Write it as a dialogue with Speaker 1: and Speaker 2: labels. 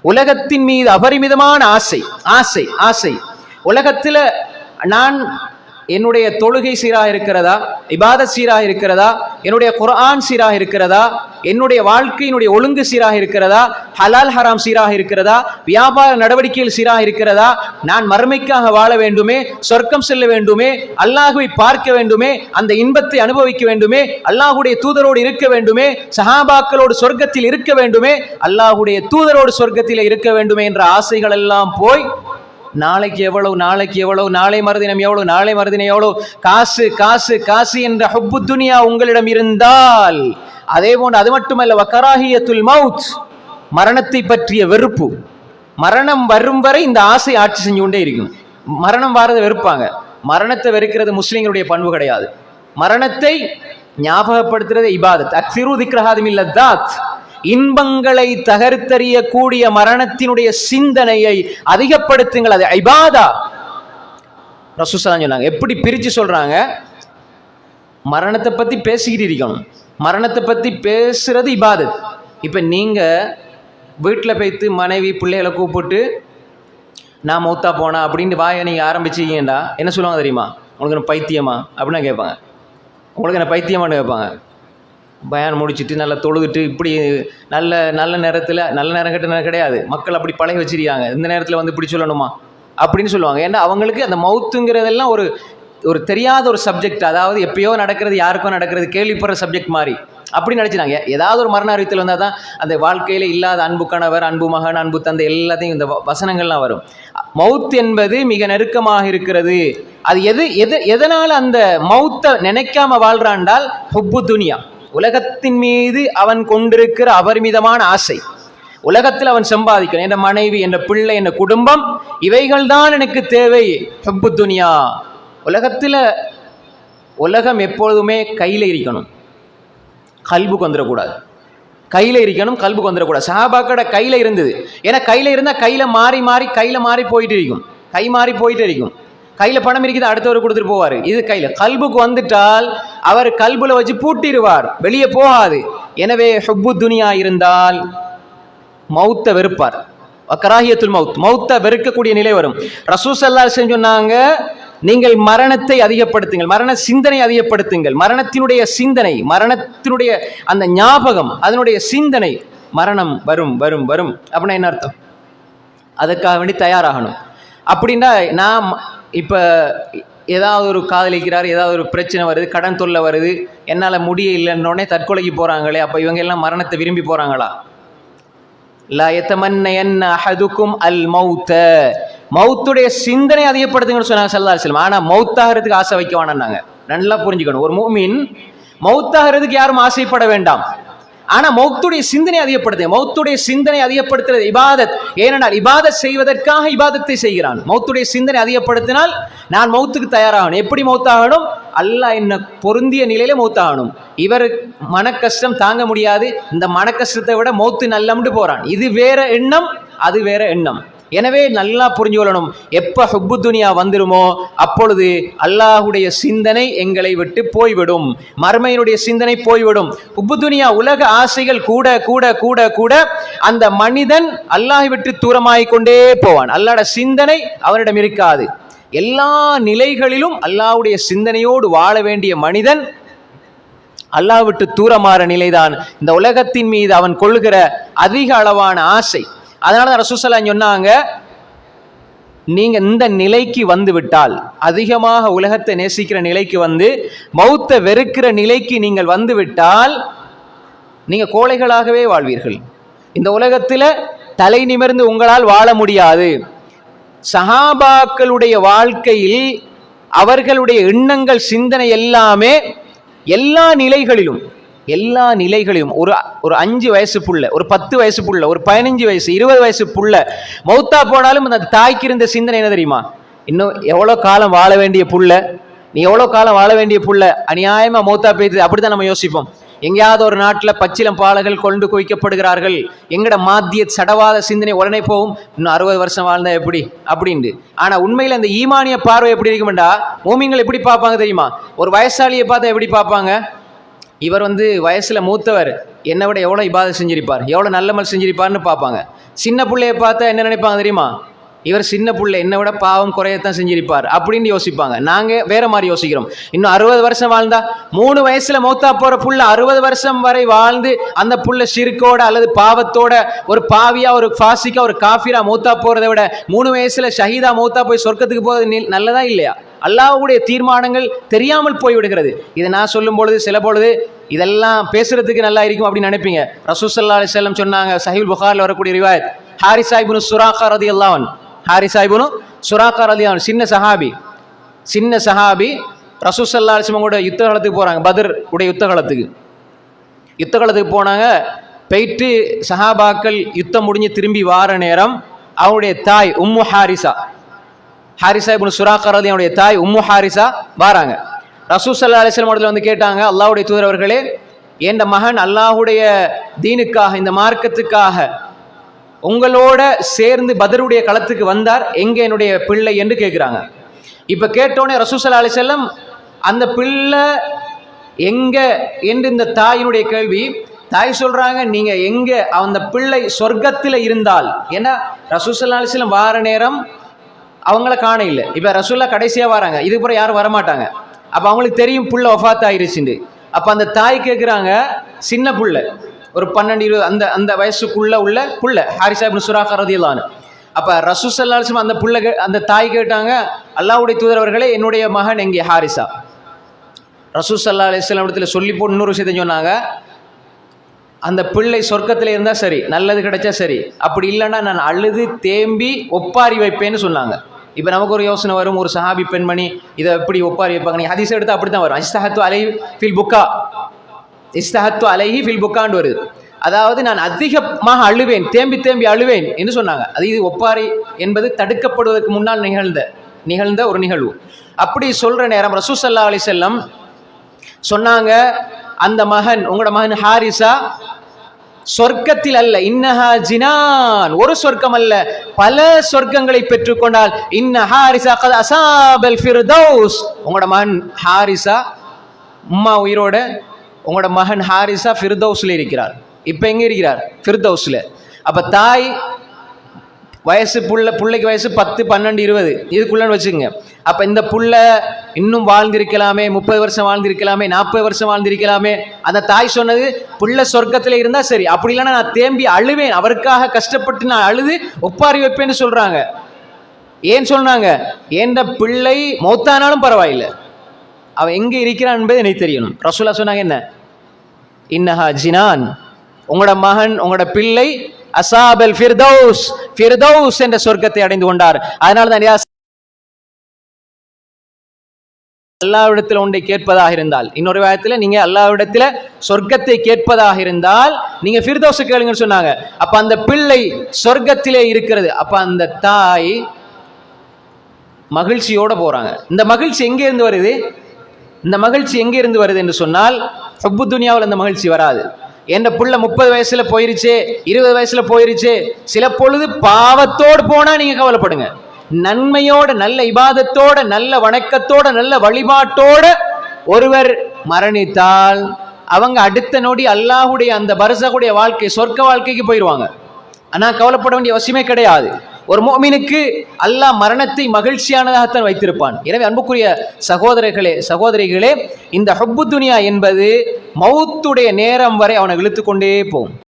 Speaker 1: உலகத்தின் மீது அபரிமிதமான ஆசை ஆசை ஆசை. உலகத்தில் நான் என்னுடைய தொழுகை சீராக இருக்கிறதா, இபாதத் சீராக இருக்கிறதா, என்னுடைய குர்ஆன் சீராக இருக்கிறதா, என்னுடைய வாழ்க்கையினுடைய ஒழுங்கு சீராக இருக்கிறதா, ஹலால் ஹராம் சீராக இருக்கிறதா, வியாபார நடவடிக்கைகள் சீராக இருக்கிறதா, நான் மறுமைக்காக வாழ வேண்டுமே, சொர்க்கம் செல்ல வேண்டுமே, அல்லாஹுவை பார்க்க வேண்டுமே, அந்த இன்பத்தை அனுபவிக்க வேண்டுமே, அல்லாஹுடைய தூதரோடு இருக்க வேண்டுமே, சஹாபாக்களோடு சொர்க்கத்தில் இருக்க வேண்டுமே, அல்லாஹுடைய தூதரோடு சொர்க்கத்தில் இருக்க வேண்டுமே என்ற ஆசைகள் எல்லாம் போய் நாளைக்கு எவ்வளவு, நாளைக்கு எவ்வளவு, நாளை மறுதினம் எவ்வளவு, நாளை மறுதினம் எவ்வளவு, காசு காசு காசு என்ற ஹுப்பு துனியா உங்களிடம் இருந்தால், அதே போன்று அது மட்டுமல்ல வகராஹியத்துல் மவுத், மரணத்தை பற்றிய வெறுப்பு, மரணம் வரும் வரை இந்த ஆசை ஆட்சி செஞ்சு கொண்டே இருக்கும். மரணம் வாரதை வெறுப்பாங்க. மரணத்தை வெறுக்கிறது முஸ்லிம்களுடைய பண்பு கிடையாது. மரணத்தை ஞாபகப்படுத்துறது இபாதத். அக்ஸிரு திக்ரஹாதிமில் லத்தாத், இன்பங்களை தகர்த்தறியக்கூடிய மரணத்தினுடைய சிந்தனையை அதிகப்படுத்துங்கள், அது இபாதா. ரசூல் ஸல்லல்லாஹு அலைஹி சொன்னாங்க. எப்படி பிரிச்சு சொல்றாங்க, மரணத்தை பத்தி பேசிக்கிட்டு இருக்கணும், மரணத்தை பத்தி பேசுறது இபாதத். இப்ப நீங்க வீட்டில் போய்த்து மனைவி பிள்ளைகளை கூப்பிட்டு நான் மௌத்தா போனா அப்படின்னு வாயை நீங்க ஆரம்பிச்சீங்கடா என்ன சொல்லுவாங்க தெரியுமா? உங்களுக்கு என்ன பைத்தியமா அப்படின்னு கேட்பாங்க. உங்களுக்கு என்ன பைத்தியமானு கேட்பாங்க. பயான் முடிச்சுட்டு நல்லா தொழுதுட்டு இப்படி நல்ல நல்ல நேரத்தில், நல்ல நேரம் கெட்ட நேரம் கிடையாது, மக்கள் அப்படி பழகி வச்சிருக்காங்க, இந்த நேரத்தில் வந்து இப்படி சொல்லணுமா அப்படின்னு சொல்லுவாங்க. ஏன்னா அவங்களுக்கு அந்த மவுத்துங்கிறதெல்லாம் ஒரு தெரியாத ஒரு சப்ஜெக்ட், அதாவது எப்பயோ நடக்கிறது, யாருக்கோ நடக்கிறது, கேள்விப்படுற சப்ஜெக்ட் மாதிரி அப்படி நினச்சினாங்க. ஏதாவது ஒரு மரண அறிவித்தல் வந்தால் தான் அந்த வாழ்க்கையில் இல்லாத அன்பு கணவர், அன்பு மகன், அன்பு தந்தை எல்லாத்தையும் இந்த வசனங்கள்லாம் வரும். மவுத் என்பது மிக நெருக்கமாக இருக்கிறது. அது எதனால் அந்த மவுத்தை நினைக்காம வாழ்றான்டால் ஹுப்பு துனியா, உலகத்தின் மீது அவன் கொண்டிருக்கிற அபரிமிதமான ஆசை. உலகத்தில் அவன் சம்பாதிக்கணும், என் மனைவி, என் பிள்ளை, என் குடும்பம், இவைகள் தான் எனக்கு தேவை. ஹுப்பு துனியா. உலகம் எப்பொழுதுமே கையில் இருக்கணும், கல்புக்கு வந்துடக்கூடாது. கையில் இருக்கணும், கல்புக்கு வந்துடக்கூடாது. சஹாபாக்கோட கையில் இருந்தது. ஏன்னா கையில் இருந்தால் கையில் கையில் மாறி போயிட்டு இருக்கும், கை மாறி போயிட்டு இருக்கும். கையில் பணம் இருக்குது, அடுத்தவர் கொடுத்துட்டு போவார். இது கையில். கல்புக்கு வந்துட்டால் அவர் கல்புல வச்சு பூட்டிடுவார், வெளியே போகாது. எனவே ஹுப்பு துனியா இருந்தால் மௌத்தை வெறுப்பார். கராஹியத்துல் மவுத், மௌத்தை வெறுக்கக்கூடிய நிலை வரும். ரசூல் ஸல்லல்லாஹு அலைஹி வஸல்லம் சொன்னாங்க, நீங்கள் மரணத்தை அதிகப்படுத்துங்கள், மரண சிந்தனை அதிகப்படுத்துங்கள். மரணத்தினுடைய சிந்தனை, மரணத்தினுடைய அந்த ஞாபகம், அதனுடைய சிந்தனை, மரணம் வரும் வரும் வரும் அப்படின்னா என்ன அர்த்தம்? அதுக்காக வேண்டி தயாராகணும். அப்படின்னா நான் இப்போ ஏதாவது ஒரு காதலிக்கிறார், ஏதாவது ஒரு பிரச்சனை வருது, கடன் தொல்லை வருது, என்னால் முடிய இல்லைன்னொடனே தற்கொலைக்கு போகிறாங்களே, அப்போ இவங்க எல்லாம் மரணத்தை விரும்பி போகிறாங்களா? லா யதமன்னயன்ன அஹதுக்கும் அல் மௌத்த, மௌத்துடைய சிந்தனை அதிகப்படுத்துங்கன்னு சொன்னாங்க ஸல்லல்லாஹு அலைஹி வஸல்லம். ஆனால் மௌத்தாகிறதுக்கு ஆசை வைக்க வேணாம்னாங்க. நல்லா புரிஞ்சுக்கணும், ஒரு முஃமின் மௌத்தாகிறதுக்கு யாரும் ஆசைப்பட வேண்டாம். ஆனா மௌத்துடைய சிந்தனை அதிகப்படுத்து. மௌத்துடைய சிந்தனை அதிகப்படுத்துறது இபாதத். ஏனென்றால் இபாதத் செய்வதற்காக இபாதத்தை செய்கிறான். மௌத்துடைய சிந்தனை அதிகப்படுத்தினால் நான் மௌத்துக்கு தயாராகணும். எப்படி மௌத்தாகணும்? அல்லாஹ் என்ன பொருந்திய நிலையில மௌத்தாகணும். இவர் மன கஷ்டம் தாங்க முடியாது, இந்த மன கஷ்டத்தை விட மௌத்து நல்லம்னு போறான். இது வேற எண்ணம், அது வேற எண்ணம். எனவே நல்லா புரிஞ்சு கொள்ளணும், எப்ப ஹுப்பு துனியா வந்துருமோ அப்பொழுது அல்லாஹுடைய சிந்தனை எங்களை விட்டு போய்விடும், மர்மையினுடைய சிந்தனை போய்விடும். ஹுப்பு துனியா, உலக ஆசைகள் கூட கூட கூட கூட அந்த மனிதன் அல்லாஹை விட்டு தூரமாகிக் கொண்டே போவான். அல்லாஹ்வுடைய சிந்தனை அவனிடம் இருக்காது. எல்லா நிலைகளிலும் அல்லாஹ்வுடைய சிந்தனையோடு வாழ வேண்டிய மனிதன் அல்லாஹ் விட்டு தூரமாற நிலைதான் இந்த உலகத்தின் மீது அவன் கொள்கிற அதிக அளவான ஆசை. அதனால தான் ரசூல் ஸல்லல்லாஹு அலைஹி வஸல்லம் சொன்னாங்க, நீங்க இந்த நிலைக்கு வந்து விட்டால், அதிகமாக உலகத்தை நேசிக்கிற நிலைக்கு வந்து மௌத்தை வெறுக்கிற நிலைக்கு நீங்கள் வந்து விட்டால் நீங்க கோழைகளாகவே வாழ்வீர்கள். இந்த உலகத்தில் தலை நிமிர்ந்து உங்களால் வாழ முடியாது. சஹாபாக்களுடைய வாழ்க்கையில் அவர்களுடைய எண்ணங்கள், சிந்தனை எல்லாமே எல்லா நிலைகளிலும் ஒரு 5 வயசு புள்ள, ஒரு 10 வயசு புள்ள, ஒரு 15 வயசு, 20 வயசு புள்ள மௌத்தா போனாலும் அந்த தாய்க்கு இருந்த சிந்தனை என்ன தெரியுமா? இன்னும் எவ்வளோ காலம் வாழ வேண்டிய புள்ள, நீ எவ்வளோ காலம் வாழ வேண்டிய புள்ள, அநியாயமா மௌத்தா போயிடுது. அப்படித்தான் நம்ம யோசிப்போம். எங்கேயாவது ஒரு நாட்டில் பச்சிலம் பாலகள் கொண்டு குவிக்கப்படுகிறார்கள், எங்கட மாத்திய சடவாத சிந்தனை உடனே போகும், இன்னும் 60 வருஷம் வாழ்ந்தா எப்படி அப்படின்ட்டு. ஆனால் உண்மையில் அந்த ஈமானிய பார்வை எப்படி இருக்குமெண்டா, மூமின்கள் எப்படி பார்ப்பாங்க தெரியுமா? ஒரு வயசாளியை பார்த்தா எப்படி பார்ப்பாங்க? இவர் வயசில் மூத்தவர், என்னை விட எவ்வளோ இபாதத் செஞ்சிருப்பார், எவ்வளோ நல்லமல் செஞ்சிருப்பார்னு பார்ப்பாங்க. சின்ன பிள்ளைய பார்த்தா என்ன நினைப்பாங்க தெரியுமா? இவர் சின்ன பிள்ளை, என்னை விட பாவம் குறையத்தான் செஞ்சிருப்பார் அப்படின்னு யோசிப்பாங்க. நாங்கள் வேற மாதிரி யோசிக்கிறோம். இன்னும் 60 வருஷம் வாழ்ந்தா, 3 வயசுல மௌத்தா போற புள்ள 60 வருஷம் வரை வாழ்ந்து அந்த புள்ள ஷிர்கோட அல்லது பாவத்தோட ஒரு பாவியா, ஒரு ஃபாசிக்கா, ஒரு காஃபிரா மௌத்தா போறதை விட 3 வயசுல ஷஹீதா மௌத்தா போய் சொர்க்கத்துக்கு போறது நல்லதா இல்லையா? அல்லாஹ்வுடைய தீர்மானங்கள் தெரியாமல் போய்விடுகிறது. இதை நான் சொல்லும் பொழுது சில பொழுது இதெல்லாம் பேசுறதுக்கு நல்லா இருக்கும் அப்படின்னு நினைப்பீங்க. ரசூல் ஸல்லல்லாஹு அலைஹி வஸல்லம் சொன்னாங்க, சஹீஹுல் புகாரில் வரக்கூடிய ரிவாயத், ஹாரிஸா இப்னு சுராகா ரலியல்லாஹு அன்ஹு, ஹாரிஸா இப்னு சுராகா ரலியல்லாஹு அன்ஹு, சின்ன சஹாபி ரசூல் ஸல்லல்லாஹு அலைஹி வஸல்லம் கூட யுத்த காலத்துக்கு போறாங்க. பத்ர் உடைய யுத்த காலத்துக்கு போனாங்க. போயிட்டு சஹாபாக்கள் யுத்தம் முடிஞ்சு திரும்பி வார நேரம் அவருடைய தாய் உம்மு ஹாரிஸா இப்னு சுராகா ரலியல்லாஹு அன்ஹு தாய் உம்மு ஹாரிஸா வாராங்க. ரசூல் ஸல்லல்லாஹு அலைஹி வஸல்லம் வந்து கேட்டாங்க, அல்லாஹ்வுடைய தூதர் அவர்களே, என் மகன் அல்லாஹ்வுடைய தீனுக்காக, இந்த மார்க்கத்துக்காக உங்களோட சேர்ந்து பத்ருடைய களத்துக்கு வந்தார், எங்க என்னுடைய பிள்ளை என்று கேட்குறாங்க. இப்போ கேட்டோன்னே ரசூல் ஸல்லல்லாஹு அலைஹி வஸல்லம் அந்த பிள்ளை எங்க என்று இந்த தாயினுடைய கேள்வி, தாய் சொல்றாங்க, நீங்க எங்க அந்த பிள்ளை சொர்க்கத்தில் இருந்தால், ஏன்னா ரசூல் ஸல்லல்லாஹு அலைஹி வஸல்லம் வார நேரம் அவங்கள காண இல்லை. இப்போ ரசூல்லா கடைசியாக வராங்க, இதுக்கப்புறம் யாரும் வரமாட்டாங்க. அப்போ அவங்களுக்கு தெரியும் புள்ள வஃபாத் ஆயிருச்சுண்டு. அப்போ அந்த தாய் கேட்குறாங்க, சின்ன புள்ள ஒரு 12-20 அந்த வயசுக்குள்ள உள்ள புள்ள ஹாரிஸா இப்னு சுராகா ரலியல்லாஹு அன்ஹு. அப்போ ரசூல் ஸல்லல்லாஹு அலைஹி வஸல்லம் அந்த தாய் கேட்டாங்க, அல்லாஹ்வுடைய தூதர் அவர்களே, என்னுடைய மகன் எங்கே ஹாரிஸா? ரசூல் ஸல்லல்லாஹு அலைஹி வஸல்லம் இடத்துல சொல்லி போட்டு இன்னொரு விஷயத்தை சொன்னாங்க, அந்த பிள்ளை சொர்க்கத்தில் இருந்தால் சரி, நல்லது கிடைச்சா சரி, அப்படி இல்லைன்னா நான் அழுது தேம்பி ஒப்பாரி வைப்பேன்னு சொன்னாங்க. இப்போ நமக்கு ஒரு யோசனை வரும், ஒரு சஹாபி பெண்மணி இதை எப்படி ஒப்பாரி வைப்பாங்க? நீ ஹதீஸ் எடுத்து அப்படி தான் வரும். இஸ்தஹத்து அலைஹி ஃபில் புக்கான்னு வருது. அதாவது நான் அதிகமாக அழுவேன், தேம்பி அழுவேன் என்று சொன்னாங்க. அது இது ஒப்பாரி என்பது தடுக்கப்படுவதற்கு முன்னால் நிகழ்ந்த ஒரு நிகழ்வு. அப்படி சொல்ற நேரம் ரசூல் ஸல்லல்லாஹு அலைஹி வஸல்லம் சொன்னாங்க, அந்த மகன், உங்களோட மகன் ஹாரிஸா சொர்க்கத்தில் அல்ல, இன்னஹா ஜினான், ஒரு சொர்க்கம் அல்ல பல சொர்க்கங்களை பெற்றுக்கொண்டால், இன்ன ஹாரிஸா கத் அஸாபல் ஃபிர்தௌஸ், உங்களோட மகன் ஹாரிஸா, உம்மா உயிரோட, உங்களோட மகன் ஹாரிஸா ஃபிர்தௌஸ்ல இருக்கிறார். இப்போ எங்கே இருக்கிறார்? ஃபிர்தௌஸ்ல. அப்போ தாய் வயசு பிள்ளைக்கு வயசு 10, 12, 20 இதுக்குள்ளன்னு வச்சுக்கோங்க. அப்போ இந்த புள்ள இன்னும் வாழ்ந்திருக்கலாமே, 30 வருஷம் வாழ்ந்திருக்கலாமே, 40 வருஷம் வாழ்ந்திருக்கலாமே. அந்த தாய் சொன்னது, புள்ள சொர்க்கத்தில் இருந்தால் சரி, அப்படி இல்லைன்னா நான் தேம்பி அழுவேன், அவருக்காக கஷ்டப்பட்டு நான் அழுது ஒப்பாரி வைப்பேன்னு சொல்றாங்க. ஏன் சொன்னாங்க? ஏண்ட பிள்ளை மௌத்தானாலும் பரவாயில்லை, அவன் எங்கே இருக்கிறான் என்பது எனக்கு தெரியணும். ரசூலா சொன்னாங்க என்ன? இன்னஹா ஜினான், உங்களோட மகன், உங்களோட பிள்ளை அஸாபல் ஃபிர்தௌஸ் என்ற சொர்க்கத்தை அடைந்து கொண்டார். அதனால தான் அல்லாஹ்விடத்தில் ஒன்றை கேட்பதாக இருந்தால், இன்னொரு வாயத்தில் நீங்க அல்லாஹ்விடத்தில் சொர்க்கத்தை கேட்பதாக இருந்தால் நீங்க ஃபிர்தௌஸ் கேளுங்கன்னு சொன்னாங்க. அப்ப அந்த பிள்ளை சொர்க்கத்திலே இருக்கிறது. அப்ப அந்த தாய் மகிழ்ச்சியோட போறாங்க. இந்த மகிழ்ச்சி எங்கே இருந்து வருது? இந்த மகிழ்ச்சி எங்கே இருந்து வருது என்று சொன்னால், ஹுப்பு துனியாவில் அந்த மகிழ்ச்சி வராது. என் புள்ள 30 வயசுல போயிருச்சு, 20 வயசுல போயிருச்சு, சில பொழுது பாவத்தோடு போனா நீங்க கவலைப்படுங்க. நன்மையோட, நல்ல இபாதத்தோட, நல்ல வணக்கத்தோட, நல்ல வழிபாட்டோட ஒருவர் மரணித்தால் அவங்க அடுத்த நொடி அல்லாஹ்வுடைய அந்த பர்ஸகுடைய வாழ்க்கை, சொர்க்க வாழ்க்கைக்கு போயிடுவாங்க. ஆனா கவலைப்பட வேண்டிய அவசியமே கிடையாது. ஒரு முஃமினுக்கு அல்லாஹ் மரணத்தை மகிழ்ச்சியானதாகத்தான் வைத்திருப்பான். எனவே அன்புக்குரிய சகோதரிகளே, இந்த ஹுப்பு துனியா என்பது மௌத்துடைய நேரம் வரை அவனை இழுத்து கொண்டே போகும்.